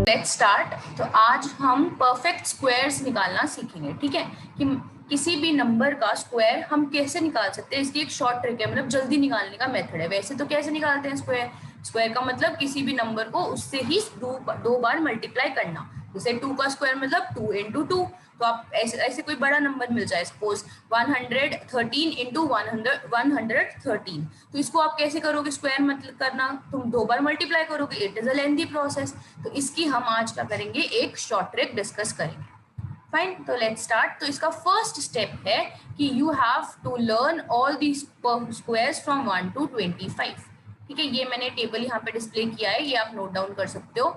Let's start. तो आज हम परफेक्ट स्क्वायर्स निकालना सीखेंगे, ठीक है, कि किसी भी नंबर का स्क्वायर हम कैसे निकाल सकते हैं। इसकी एक शॉर्ट ट्रिक है, मतलब जल्दी निकालने का मेथड है। वैसे तो कैसे निकालते हैं स्क्वायर? स्क्वायर का मतलब किसी भी नंबर को उससे ही दो बार मल्टीप्लाई करना। जैसे 2 का स्क्वायर मतलब 2 इंटू 2। तो आप ऐसे कोई बड़ा नंबर मिल जाए, सपोज 113 इंटू 113, तो इसको आप कैसे करोगे स्क्वायर मतलब करना? तुम 2 बार मल्टीप्लाई करोगे, it is a lengthy process. तो इसकी हम आज क्या करेंगे, एक शॉर्ट ट्रिक डिस्कस करेंगे। फाइन, तो लेट्स स्टार्ट। तो इसका फर्स्ट स्टेप है कि you have to learn all the squares from 1 to 25। ठीक है, ये मैंने टेबल यहाँ पे डिस्प्ले किया है, ये आप नोट डाउन कर सकते हो।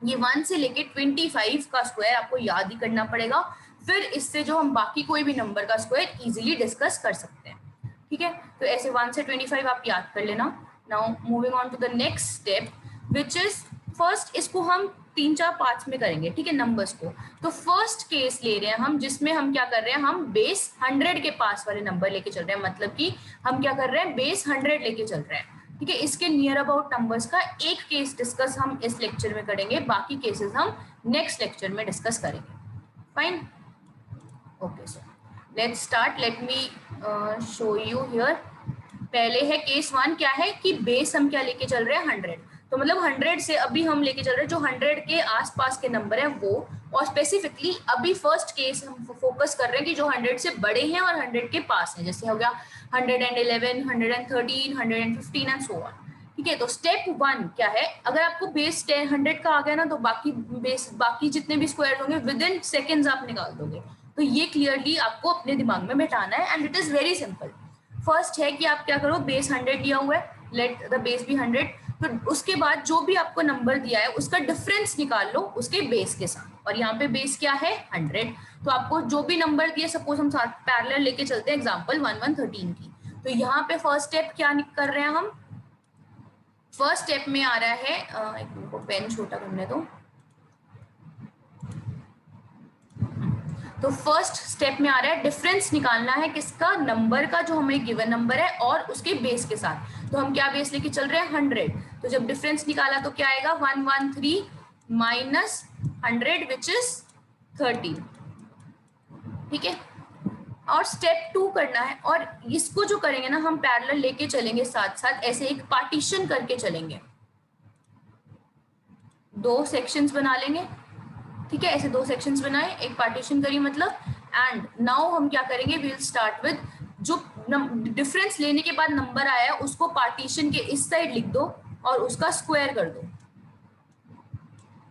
ये 1 से लेके 25 का स्क्वायर आपको याद ही करना पड़ेगा, फिर इससे जो हम बाकी कोई भी नंबर का स्क्वायर इजीली डिस्कस कर सकते हैं। ठीक है, तो ऐसे 1 से 25 आप याद कर लेना। Now moving on to the next step which is first, इसको हम 3, 4, 5 में करेंगे, ठीक है, नंबर्स को। तो फर्स्ट केस ले रहे हैं हम, जिसमें हम क्या कर रहे हैं, हम बेस 100 के पास वाले नंबर लेके चल रहे हैं। मतलब कि हम क्या कर रहे हैं, बेस 100 लेके चल रहे हैं। ठीक है, इसके नियर अबाउट नंबर्स का एक केस डिस्कस हम इस लेक्चर में करेंगे, बाकी केसेस हम नेक्स्ट लेक्चर में डिस्कस करेंगे। Fine, okay sir, let's start. Let me show you here. पहले है केस 1, क्या है कि बेस हम क्या लेके चल रहे हैं, 100। तो मतलब 100 से अभी हम लेके चल रहे हैं जो 100 के आसपास के नंबर है वो, और स्पेसिफिकली अभी फर्स्ट केस हम फोकस कर रहे हैं कि जो 100 से बड़े हैं और 100 के पास हैं। जैसे हो गया 111, 113, 115 एंड सो ऑन। ठीक है, तो स्टेप 1 क्या है, अगर आपको बेस 100 का आ गया ना, तो बाकी जितने भी स्क्वायर होंगे विद इन सेकेंड्स आप निकाल दोगे। तो ये क्लियरली आपको अपने दिमाग में बैठाना है, and it is very simple. First है कि आप क्या करो, बेस 100 लिया हुआ है, लेट द बेस बी 100। तो उसके बाद जो भी आपको नंबर दिया है उसका डिफरेंस निकाल लो उसके बेस के साथ, और यहाँ पे बेस क्या है, 100। तो आपको जो भी नंबर दिए, सपोज हम साथ पैरेलल लेके चलते हैं, एग्जांपल 1113 की। तो यहाँ पे फर्स्ट स्टेप क्या कर रहे हैं हम, फर्स्ट स्टेप में आ रहा है, एक मिनट को पेन छोटा करने दो। तो फर्स्ट स्टेप में आ रहा है डिफरेंस निकालना है, किसका, नंबर का, जो हमें गिवन नंबर है और उसके बेस के साथ। तो हम क्या बेस लेके चल रहे हैं, 100। तो जब डिफरेंस निकाला तो क्या आएगा, 113 माइनस 100 विच इज 13। ठीक है, और स्टेप 2 करना है, और इसको जो करेंगे ना हम पैरेलल लेके चलेंगे साथ साथ, ऐसे एक पार्टीशन करके चलेंगे, 2 सेक्शंस बना लेंगे। ठीक है, ऐसे 2 सेक्शंस बनाए, एक पार्टीशन करी मतलब। एंड नाउ हम क्या करेंगे, वी विल स्टार्ट विद जो डिफरेंस लेने के बाद नंबर आया है उसको पार्टीशन के इस साइड लिख दो और उसका स्क्वायर कर दो।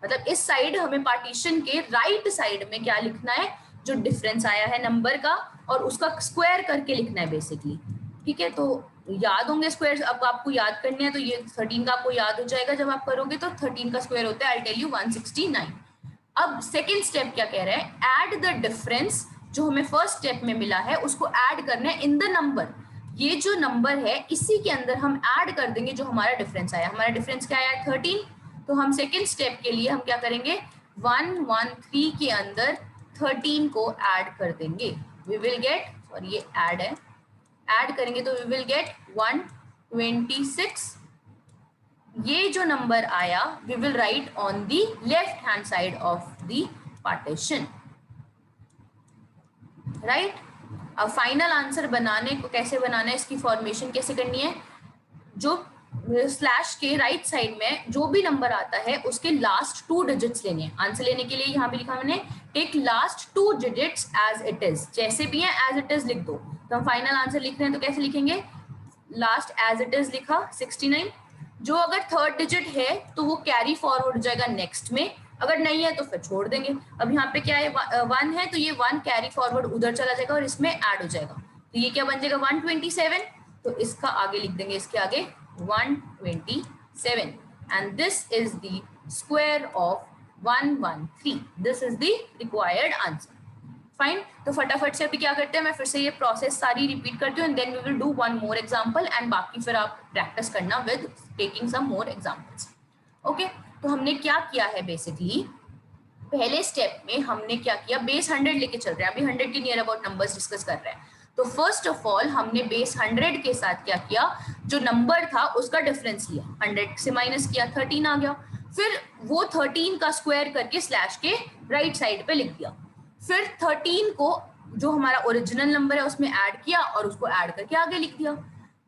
मतलब इस साइड हमें पार्टीशन के राइट साइड में क्या लिखना है, जो डिफरेंस आया है नंबर का, और उसका स्क्वायर करके लिखना है बेसिकली। ठीक है, तो याद होंगे स्क्वायर, अब आपको याद करने हैं। तो ये 13 का आपको याद हो जाएगा जब आप करोगे, तो 13 का स्क्वायर होता है, आई टेल यू, 169। अब सेकेंड स्टेप क्या कह रहा है, ऐड द डिफरेंस, जो हमें फर्स्ट स्टेप में मिला है उसको ऐड करना है इन द नंबर। ये जो नंबर है इसी के अंदर हम ऐड कर देंगे जो हमारा डिफरेंस आया। हमारा डिफरेंस क्या आया, 13। तो हम सेकेंड स्टेप के लिए हम क्या करेंगे, 113 के अंदर 13 को ऐड कर देंगे। वी विल गेट, सॉरी ये ऐड है, ऐड करेंगे तो वी विल गेट 126। ये जो नंबर आया we will write on the left hand side of the partition, right. अब फाइनल आंसर बनाने को कैसे बनाना है, इसकी फॉर्मेशन कैसे करनी है, जो स्लैश के राइट साइड में जो भी नंबर आता है उसके लास्ट 2 डिजिट्स लेने हैं। आंसर लेने के लिए यहाँ पे लिखा मैंने, take last 2 digits as it is, जैसे भी है एज इट इज लिख दो। तो हम फाइनल आंसर लिख रहे हैं तो कैसे लिखेंगे, लास्ट एज इट इज लिखा 69। जो अगर थर्ड डिजिट है तो वो कैरी फॉरवर्ड हो जाएगा नेक्स्ट में, अगर नहीं है तो फिर छोड़ देंगे। अब यहाँ पे क्या है, 1 है तो ये 1 कैरी फॉरवर्ड उधर चला जाएगा और इसमें ऐड हो जाएगा। तो ये क्या बन जाएगा, 127। तो इसका आगे लिख देंगे, इसके आगे 127, and this is the square of 113। This is the required answer. Fine, तो फटाफट से अभी क्या करते हैं, मैं फिर से ये प्रोसेस सारी रिपीट करती हूँ, and then we will do one more example, and बाकी फिर आप प्रैक्टिस करना with taking some more examples. Okay, तो हमने क्या किया है, बेसिकली पहले स्टेप में हमने क्या किया, बेस 100 लेके चल रहे हैं, अभी 100 के नियर अबाउट नंबर्स डिस्कस कर रहे हैं। तो फर्स्ट ऑफ ऑल हमने बेस 100 के साथ क्या किया, जो नंबर था उसका डिफरेंस लिया, 100 से माइनस किया, 13 आ गया। फिर वो 13 का स्क्वायर करके स्लैश के राइट साइड पे लिख दिया। फिर 13 को जो हमारा ओरिजिनल नंबर है उसमें ऐड किया और उसको ऐड करके आगे लिख दिया।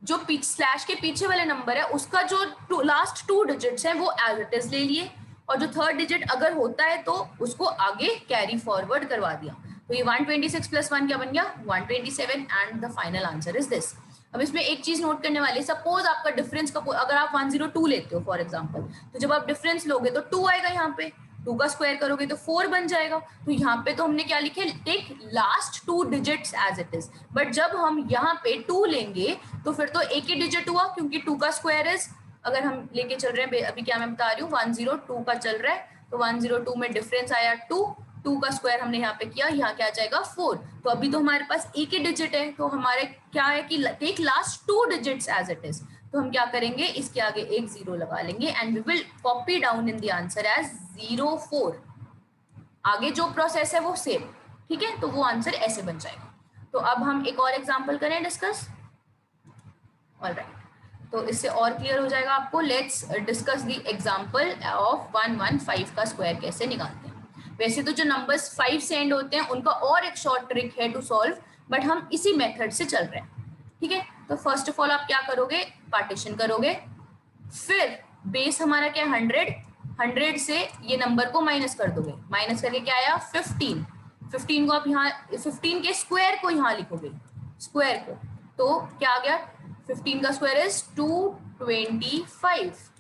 जो स्लैश के पीछे वाले नंबर है उसका जो लास्ट 2 डिजिट्स है वो एज इट इज ले लिए, और जो थर्ड डिजिट अगर होता है तो उसको आगे कैरी फॉरवर्ड करवा दिया। तो ये 126 + 1 क्या बन गया 127 and the final answer is this. अब इसमें एक चीज नोट करने वाली, सपोज आपका डिफरेंस का अगर आप 102 लेते हो फॉर एग्जांपल, तो जब आप डिफरेंस लोगे तो 2 आएगा, यहाँ पे 2 का स्क्वायर करोगे तो 4 बन जाएगा। तो यहाँ पे तो हमने क्या लिखे, take last 2 digits as it is, but जब हम यहाँ पे 2 लेंगे तो फिर तो एक ही डिजिट हुआ, क्योंकि 2 का स्क्वायर इज, अगर हम लेके चल रहे हैं अभी क्या मैं बता रही हूँ 102 का चल रहा है, तो 102 में डिफरेंस आया 2 का स्क्वायर हमने यहाँ पे किया, यहाँ क्या आ जाएगा 4। तो अभी तो हमारे पास एक ही डिजिट है, तो हमारे क्या है कि take last 2 digits as it is. तो हम क्या करेंगे, इसके आगे एक 0 लगा लेंगे and we will copy down in the answer as 04। आगे जो प्रोसेस है वो सेम, ठीक है, तो वो आंसर ऐसे बन जाएगा। तो अब हम एक और एग्जाम्पल करें डिस्कस। ऑलराइट, तो इससे और क्लियर हो जाएगा आपको। Let's discuss the example of 115 का स्क्वायर कैसे निकालते हैं। वैसे तो जो नंबर्स 5 से एंड होते हैं उनका और एक शॉर्ट ट्रिक है टू सॉल्व, बट हम इसी मेथड से चल रहे हैं, ठीक है। तो फर्स्ट ऑफ ऑल आप क्या करोगे, पार्टीशन करोगे, फिर बेस हमारा क्या 100 से ये नंबर को माइनस कर दोगे, माइनस करके क्या आया 15 को आप यहाँ 15 के स्क्वायर को यहाँ लिखोगे, स्क्वायर को, तो क्या आ गया 15 का square is 225,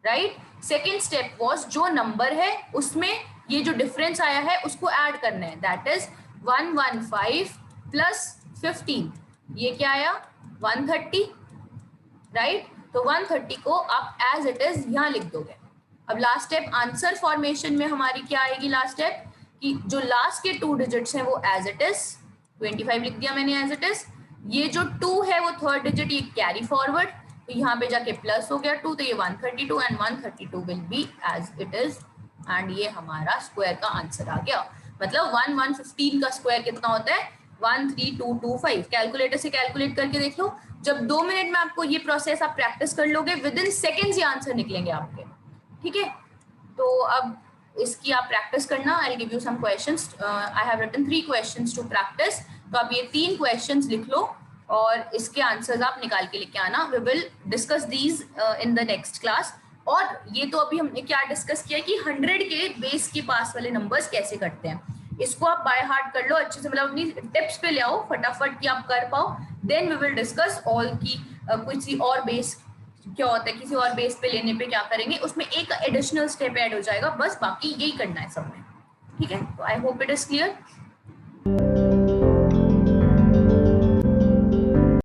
right. Second step was जो नंबर है उसमें ये जो डिफरेंस आया है उसको ऐड करना है, दैट इज 115 + 15, ये क्या आया 130, राइट। तो 130 को आप एज इट इज यहाँ लिख दोगे। अब लास्ट स्टेप आंसर फॉर्मेशन में हमारी क्या आएगी, लास्ट स्टेप कि जो लास्ट के 2 डिजिट्स हैं वो एज इट इज 25 लिख दिया मैंने एज इट इज, ये जो 2 है वो थर्ड डिजिट ये कैरी फॉरवर्ड, तो यहाँ पे जाके प्लस हो गया 2, तो ये 132 and 132 will be as it is, and ये हमारा स्क्वायर का आंसर आ गया। मतलब 115 का स्क्वायर कितना होता है 13225। कैलकुलेटर से कैलकुलेट करके देख लो, जब 2 मिनट में आपको ये प्रोसेस आप प्रैक्टिस कर लोगे, विद इन सेकेंड्स ये आंसर निकलेंगे आपके, ठीक है। तो अब इसकी आप प्रैक्टिस करना, I give you some questions, I have written 3 questions to practice, तो आप ये 3 क्वेश्चंस लिख लो और इसके आंसर्स आप निकाल के लेके आना। We will discuss these in the next class. और ये तो अभी हमने क्या डिस्कस किया कि 100 के बेस के पास वाले नंबर्स कैसे करते हैं, इसको आप बाय हार्ट कर लो अच्छे से, मतलब अपनी टिप्स पे ले आओ फटाफट कि आप कर पाओ। Then we will discuss all की किसी और बेस क्या होता है, किसी और बेस पे लेने पे क्या करेंगे, उसमें एक एडिशनल स्टेप ऐड हो जाएगा, बस बाकी यही करना है सब में, ठीक है। तो I hope it is clear.